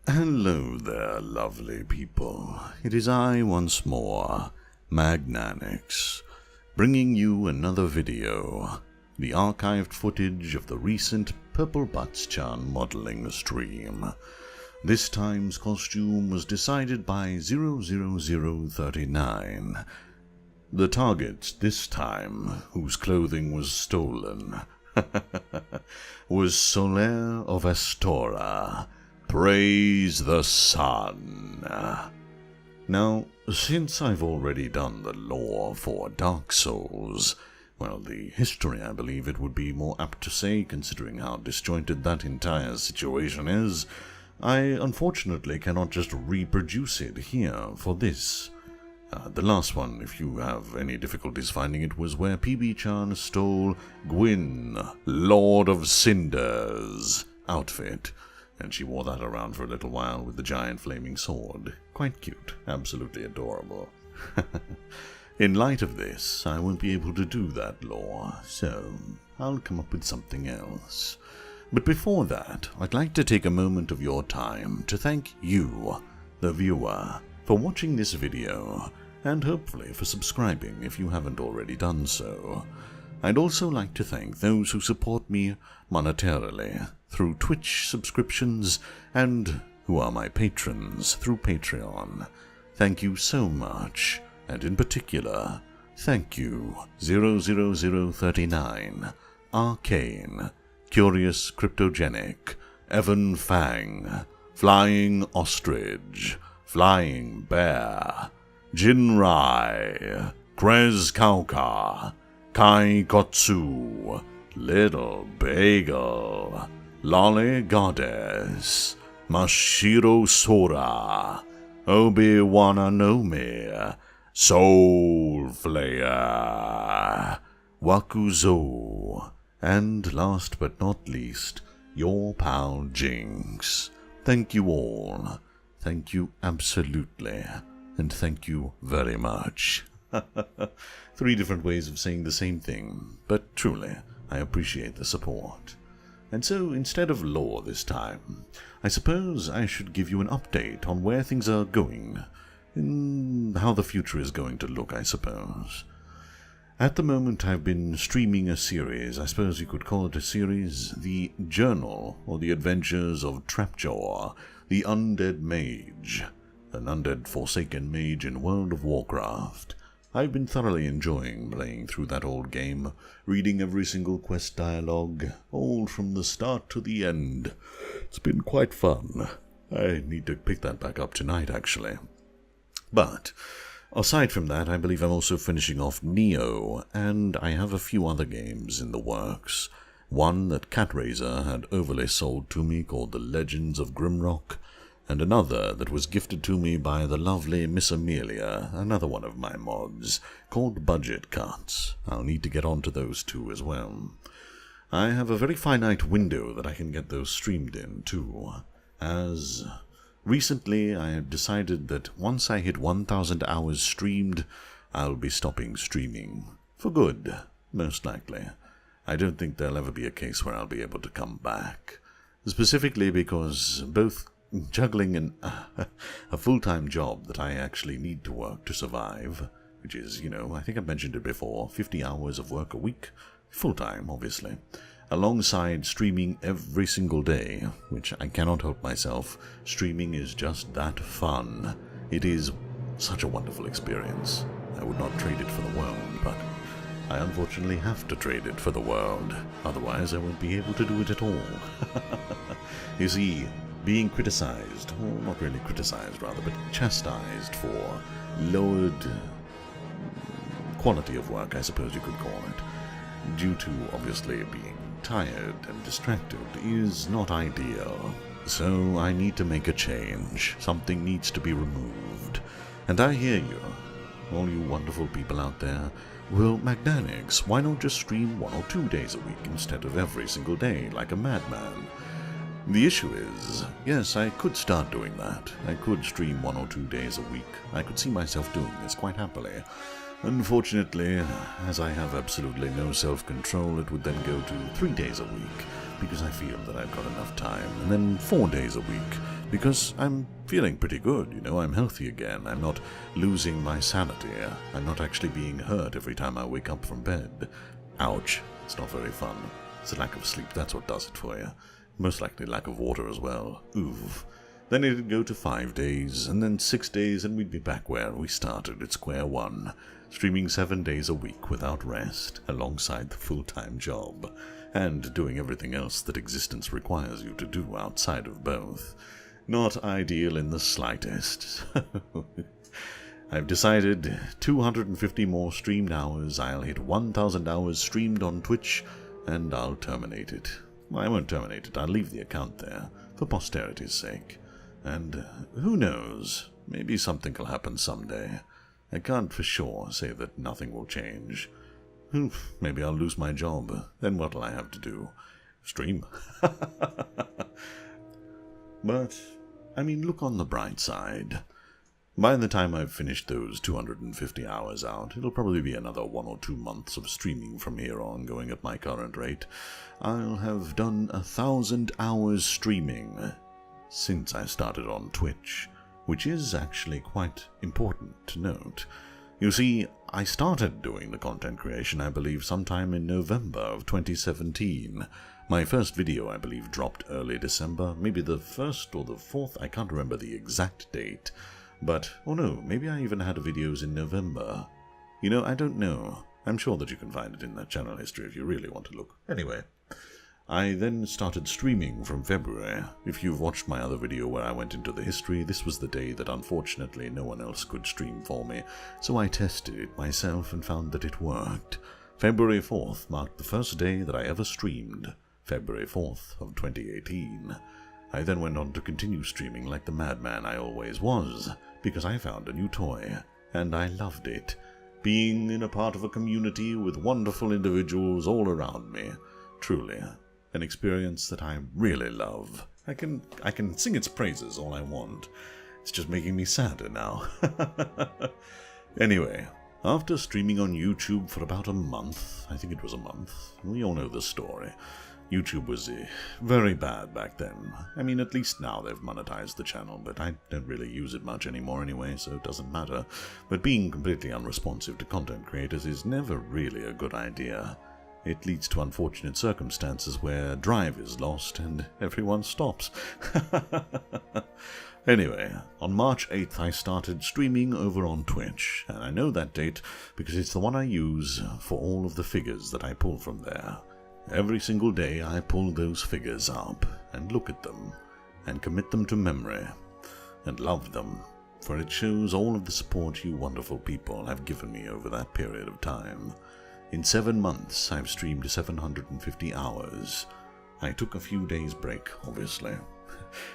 Hello there, lovely people. It is I once more, Magnanix, bringing you another video, the archived footage of the recent Purple Butts-chan modeling stream. This time's costume was decided by 00039. The target this time, whose clothing was stolen, was Solaire of Astora. Praise the sun. Now, since I've already done the lore for Dark Souls, well, the history I believe it would be more apt to say, considering how disjointed that entire situation is, I unfortunately cannot just reproduce it here for this. The last one, if you have any difficulties finding it, was where PB-chan stole Gwyn, Lord of Cinders outfit, and she wore that around for a little while with the giant flaming sword. Quite cute, absolutely adorable. In light of this, I won't be able to do that lore, so I'll come up with something else. But before that, I'd like to take a moment of your time to thank you, the viewer, for watching this video, and hopefully for subscribing if you haven't already done so. I'd also like to thank those who support me monetarily through Twitch subscriptions and who are my patrons through Patreon. Thank you so much, and in particular, thank you 00039, Arcane, Curious Cryptogenic, Evan Fang, Flying Ostrich, Flying Bear, Jinrai, Krez Kauka, Kai Kotsu, Little Bagel, Lolly Goddess, Mashiro Sora, Obi-Wan Anomi, Soul Flayer, Wakuzo, and last but not least, your pal Jinx. Thank you all. Thank you absolutely. And thank you very much. 3 different ways of saying the same thing, but truly, I appreciate the support. And so, instead of lore this time, I suppose I should give you an update on where things are going, and how the future is going to look, I suppose. At the moment, I've been streaming a series, I suppose you could call it a series, The Journal, or The Adventures of Trapjaw, the Undead Mage, an undead forsaken mage in World of Warcraft. I've been thoroughly enjoying playing through that old game, reading every single quest dialogue, all from the start to the end. It's been quite fun. I need to pick that back up tonight, actually. But aside from that, I believe I'm also finishing off Neo, and I have a few other games in the works. One that Catraiser had overly sold to me called The Legends of Grimrock, and another that was gifted to me by the lovely Miss Amelia, another one of my mods, called Budget Cuts. I'll need to get onto those 2 as well. I have a very finite window that I can get those streamed in, too, as recently I have decided that once I hit 1,000 hours streamed, I'll be stopping streaming. For good, most likely. I don't think there'll ever be a case where I'll be able to come back. Specifically because both juggling a full-time job that I actually need to work to survive, which is, I think I've mentioned it before, 50 hours of work a week, full-time, obviously, alongside streaming every single day, which I cannot help myself. Streaming is just that fun. It is such a wonderful experience. I would not trade it for the world, but I unfortunately have to trade it for the world, otherwise I won't be able to do it at all. You see, being criticized, or not really criticized rather, but chastised for lowered quality of work, I suppose you could call it, due to obviously being tired and distracted, is not ideal. So I need to make a change. Something needs to be removed. And I hear you, all you wonderful people out there. Well, Magnanix, why not just stream 1 or 2 days a week instead of every single day like a madman? The issue is, yes, I could start doing that. I could stream 1 or 2 days a week. I could see myself doing this quite happily. Unfortunately, as I have absolutely no self-control, it would then go to 3 days a week, because I feel that I've got enough time, and then 4 days a week, because I'm feeling pretty good, you know, I'm healthy again, I'm not losing my sanity, I'm not actually being hurt every time I wake up from bed. Ouch, it's not very fun. It's a lack of sleep, that's what does it for you. Most likely lack of water as well. Oof. Then it'd go to 5 days, and then 6 days, and we'd be back where we started at square one, streaming 7 days a week without rest, alongside the full-time job, and doing everything else that existence requires you to do outside of both. Not ideal in the slightest. I've decided 250 more streamed hours, I'll hit 1,000 hours streamed on Twitch, and I'll terminate it. Well, I won't terminate it, I'll leave the account there, for posterity's sake. And who knows, maybe something will happen someday. I can't for sure say that nothing will change. Maybe I'll lose my job, then what'll I have to do? Stream? But, I mean, look on the bright side. By the time I've finished those 250 hours out, it'll probably be another 1 or 2 months of streaming from here on, going at my current rate. I'll have done 1,000 hours streaming since I started on Twitch, which is actually quite important to note. You see, I started doing the content creation, I believe, sometime in November of 2017. My first video, I believe, dropped early December, maybe the 1st or the 4th, I can't remember the exact date. But, oh no, maybe I even had videos in November. You know, I don't know. I'm sure that you can find it in the channel history if you really want to look. Anyway, I then started streaming from February. If you've watched my other video where I went into the history, this was the day that unfortunately no one else could stream for me, so I tested it myself and found that it worked. February 4th marked the first day that I ever streamed, February 4th of 2018. I then went on to continue streaming like the madman I always was, because I found a new toy, and I loved it. Being in a part of a community with wonderful individuals all around me. Truly, an experience that I really love. I can sing its praises all I want. It's just making me sadder now. Anyway, after streaming on YouTube for about a month, I think it was a month, we all know the story. YouTube was very bad back then. I mean, at least now they've monetized the channel, but I don't really use it much anymore anyway, so it doesn't matter. But being completely unresponsive to content creators is never really a good idea. It leads to unfortunate circumstances where drive is lost and everyone stops. Anyway, on March 8th I started streaming over on Twitch, and I know that date because it's the one I use for all of the figures that I pull from there. Every single day I pull those figures up and look at them and commit them to memory and love them, for it shows all of the support you wonderful people have given me over that period of time. In 7 months, I've streamed 750 hours. I took a few days break, obviously.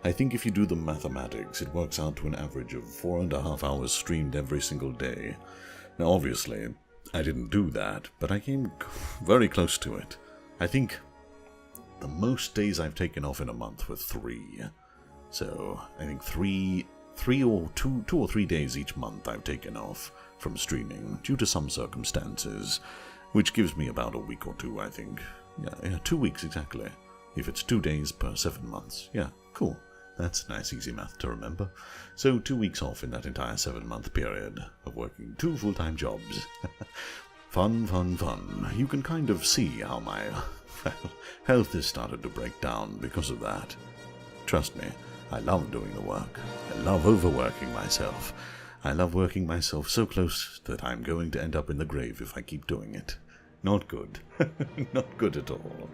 I think if you do the mathematics, it works out to an average of 4.5 hours streamed every single day. Now, obviously, I didn't do that, but I came very close to it. I think the most days I've taken off in a month were 3. So, I think two or three days each month I've taken off from streaming due to some circumstances, which gives me about a week or 2, I think. Yeah, 2 weeks exactly. If it's 2 days per 7 months. Yeah, cool. That's nice, easy math to remember. So 2 weeks off in that entire 7-month period of working 2 full-time jobs. Fun, fun, fun. You can kind of see how my health has started to break down because of that. Trust me, I love doing the work. I love overworking myself. I love working myself so close that I'm going to end up in the grave if I keep doing it. Not good. Not good at all.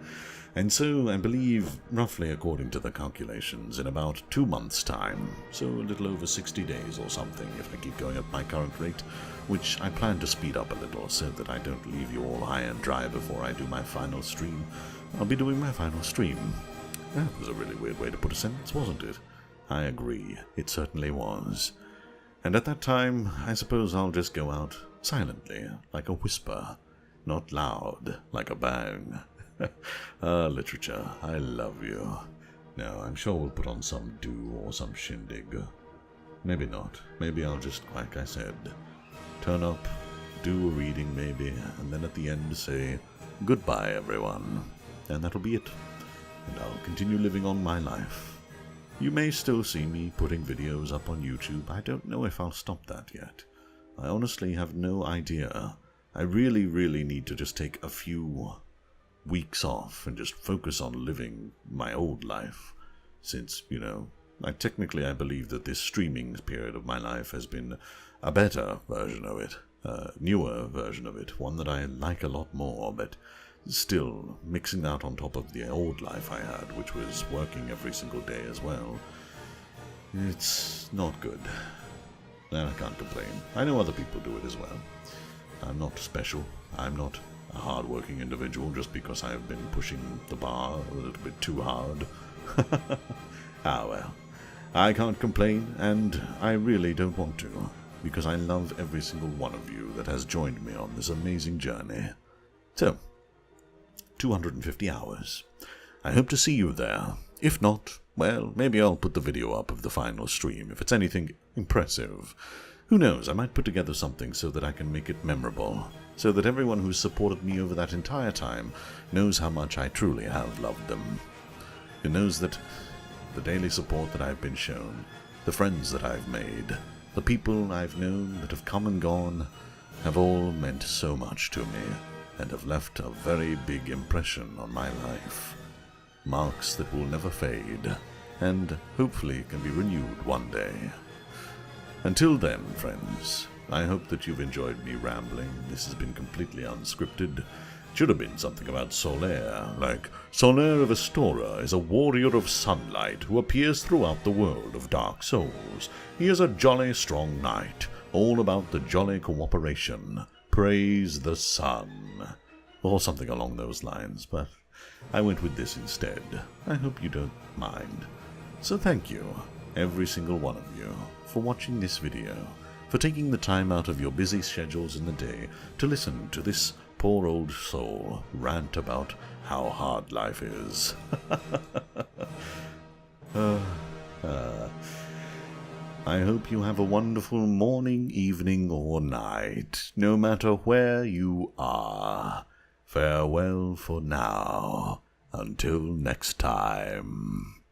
And so, I believe, roughly according to the calculations, in about 2 months' time, so a little over 60 days or something if I keep going at my current rate, which I plan to speed up a little so that I don't leave you all high and dry before I do my final stream. I'll be doing my final stream. That was a really weird way to put a sentence, wasn't it? I agree, it certainly was. And at that time, I suppose I'll just go out silently, like a whisper, not loud, like a bang. Literature, I love you. No, I'm sure we'll put on some do or some shindig. Maybe not. Maybe I'll just, like I said, turn up, do a reading maybe, and then at the end say, goodbye everyone. And that'll be it. And I'll continue living on my life. You may still see me putting videos up on YouTube. I don't know if I'll stop that yet. I honestly have no idea. I really, really need to just take a few weeks off and just focus on living my old life. Since, I believe that this streaming period of my life has been a better version of it, a newer version of it, one that I like a lot more, but still mixing that on top of the old life I had, which was working every single day as well. It's not good. And I can't complain. I know other people do it as well. I'm not special. I'm not a hard-working individual just because I have been pushing the bar a little bit too hard. Ah well. I can't complain, and I really don't want to, because I love every single one of you that has joined me on this amazing journey. So, 250 hours. I hope to see you there. If not, well, maybe I'll put the video up of the final stream if it's anything impressive. Who knows, I might put together something so that I can make it memorable, so that everyone who's supported me over that entire time knows how much I truly have loved them. Who knows that the daily support that I've been shown, the friends that I've made, the people I've known that have come and gone, have all meant so much to me, and have left a very big impression on my life. Marks that will never fade, and hopefully can be renewed one day. Until then, friends, I hope that you've enjoyed me rambling. This has been completely unscripted. Should have been something about Solaire, like, Solaire of Astora is a warrior of sunlight who appears throughout the world of dark souls. He is a jolly strong knight, all about the jolly cooperation. Praise the sun. Or something along those lines, but I went with this instead. I hope you don't mind. So thank you, every single one of you, for watching this video, for taking the time out of your busy schedules in the day to listen to this poor old soul rant about how hard life is. I hope you have a wonderful morning, evening, or night, no matter where you are. Farewell for now. Until next time.